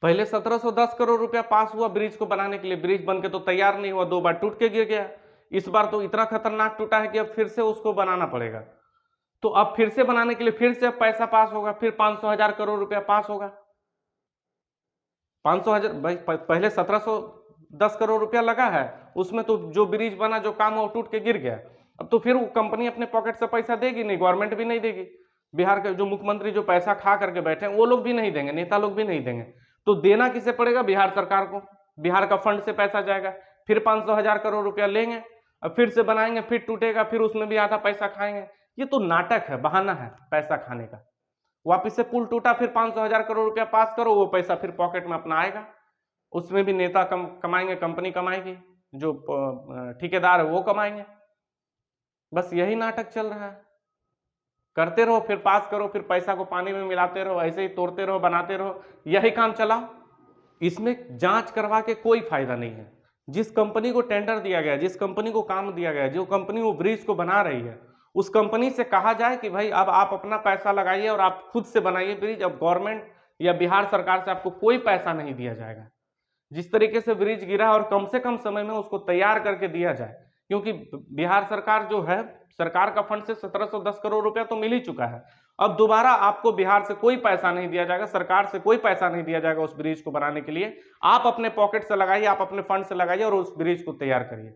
पहले 1710 करोड़ रुपया पास हुआ ब्रिज को बनाने के लिए, ब्रिज बन के तो तैयार नहीं हुआ, 2 बार टूट के गिर गया। इस बार तो इतना खतरनाक टूटा है कि अब फिर से उसको बनाना पड़ेगा। तो अब फिर से बनाने के लिए फिर से अब पैसा पास होगा, फिर 500,000 करोड़ रुपया पास होगा। 500,000 भाई, पहले 1710 करोड़ रुपया लगा है, उसमें तो जो ब्रिज बना, जो काम हुआ, वो टूट के गिर गया। अब तो फिर वो कंपनी अपने पॉकेट से पैसा देगी नहीं, गवर्नमेंट भी नहीं देगी। बिहार के जो मुख्यमंत्री जो पैसा खा करके बैठे हैं वो लोग भी नहीं देंगे, नेता लोग भी नहीं देंगे। तो देना किसे पड़ेगा? बिहार सरकार को। बिहार का फंड से पैसा जाएगा, फिर 500,000 करोड़ रुपया लेंगे, अब फिर से बनाएंगे, फिर टूटेगा, फिर उसमें भी आधा पैसा खाएंगे। ये तो नाटक है, बहाना है पैसा खाने का। वापिस से पुल टूटा, फिर 500,000 करोड़ रुपया पास करो, वो पैसा फिर पॉकेट में अपना आएगा, उसमें भी नेता कमाएंगे, कंपनी कमाएगी, जो ठेकेदार है वो कमाएंगे। बस यही नाटक चल रहा है। करते रहो, फिर पास करो, फिर पैसा को पानी में मिलाते रहो, ऐसे ही तोड़ते रहो, बनाते रहो, यही काम चलाओ। इसमें जांच करवा के कोई फायदा नहीं है। जिस कंपनी को टेंडर दिया गया, जिस कंपनी को काम दिया गया, जो कंपनी वो ब्रिज को बना रही है, उस कंपनी से कहा जाए कि भाई अब आप अपना पैसा लगाइए और आप खुद से बनाइए ब्रिज। अब गवर्नमेंट या बिहार सरकार से आपको कोई पैसा नहीं दिया जाएगा। जिस तरीके से ब्रिज गिरा और कम से कम समय में उसको तैयार करके दिया जाए, क्योंकि बिहार सरकार जो है, सरकार का फंड से 1710 करोड़ रुपया तो मिल ही चुका है। अब दोबारा आपको बिहार से कोई पैसा नहीं दिया जाएगा, सरकार से कोई पैसा नहीं दिया जाएगा उस ब्रिज को बनाने के लिए। आप अपने पॉकेट से लगाइए, आप अपने फंड से लगाइए और उस ब्रिज को तैयार करिए।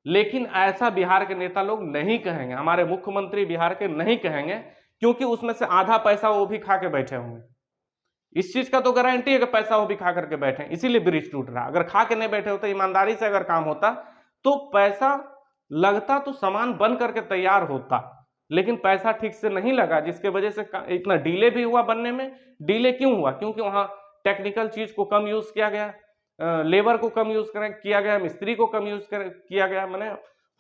लेकिन ऐसा बिहार के नेता लोग नहीं कहेंगे, हमारे मुख्यमंत्री बिहार के नहीं कहेंगे, क्योंकि उसमें से आधा पैसा वो भी खा के बैठे होंगे। इस चीज का तो गारंटी है कि पैसा वो भी खा करके बैठे, इसीलिए ब्रिज टूट रहा। अगर खा के नहीं बैठे होते, ईमानदारी से अगर काम होता, तो पैसा लगता, तो सामान बन करके तैयार होता। लेकिन पैसा ठीक से नहीं लगा, जिसके वजह से इतना डिले भी हुआ बनने में। डिले क्यों हुआ? क्योंकि वहां टेक्निकल चीज को कम यूज किया गया, लेबर को कम यूज किया गया, मिस्त्री को कम यूज किया गया, मैंने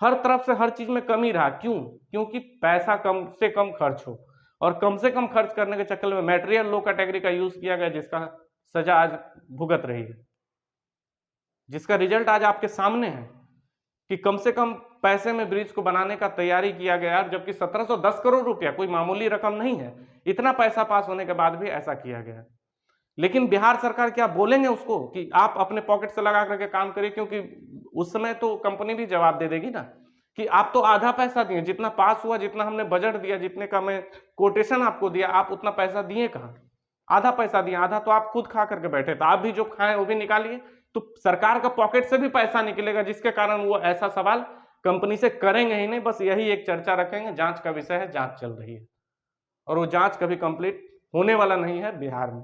हर तरफ से हर चीज में कमी रहा। क्यों? क्योंकि पैसा कम से कम खर्च हो, और कम से कम खर्च करने के चक्कर में मटेरियल लो कैटेगरी का यूज किया गया, जिसका सजा आज भुगत रही है, जिसका रिजल्ट आज आपके सामने है कि कम से कम पैसे में ब्रिज को बनाने का तैयारी किया गया, जबकि 1710 करोड़ रुपया कोई मामूली रकम नहीं है। इतना पैसा पास होने के बाद भी ऐसा किया गया। लेकिन बिहार सरकार क्या बोलेंगे उसको कि आप अपने पॉकेट से लगा करके काम करिए, क्योंकि उस समय तो कंपनी भी जवाब दे देगी ना कि आप तो आधा पैसा दिए, जितना पास हुआ, जितना हमने बजट दिया, जितने का मैं कोटेशन आपको दिया, आप उतना पैसा दिए कहाँ? आधा पैसा दिए, आधा तो आप खुद खा करके बैठे, तो आप भी जो खाएं वो भी निकालिए। तो सरकार का पॉकेट से भी पैसा निकलेगा, जिसके कारण वो ऐसा सवाल कंपनी से करेंगे ही नहीं। बस यही एक चर्चा रखेंगे, जांच का विषय है, जांच चल रही है, और वो जांच कभी कंप्लीट होने वाला नहीं है बिहार में।